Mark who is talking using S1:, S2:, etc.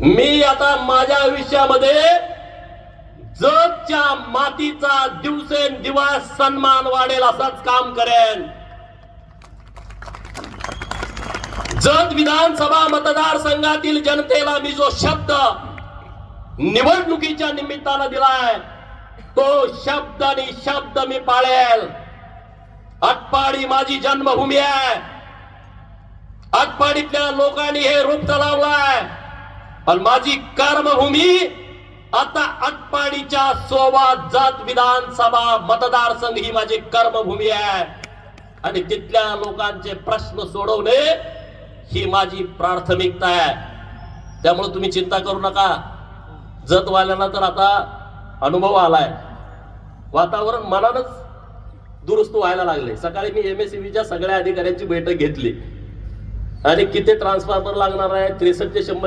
S1: मी आता माझ्या आयुष्यामध्ये जतच्या मातीचा दिवसेंदिवस सन्मान वाढेल असंच काम करेन। जत विधानसभा मतदारसंघातील जनतेला मी जो शब्द निवडणुकीच्या निमित्तानं दिलाय तो शब्द आणि शब्द मी पाळेल। आटपाडी माझी जन्मभूमी आहे। आटपाडीतल्या लोकांनी हे रोपट लावलाय पण माझी कर्मभूमी आता आटपाडीच्या सोबत जत विधानसभा मतदारसंघ ही माझी कर्मभूमी आहे आणि तिथल्या लोकांचे प्रश्न सोडवणे ही माझी प्राथमिकता आहे। त्यामुळे तुम्ही चिंता करू नका। जतवाल्यांना तर आता अनुभव आलाय, वातावरण मनानच दुरुस्त व्हायला लागले। सकाळी मी MSEBच्या सगळ्या अधिकाऱ्यांची बैठक घेतली आणि किती ट्रान्सफॉर्मर लागणार आहे 63 ते 100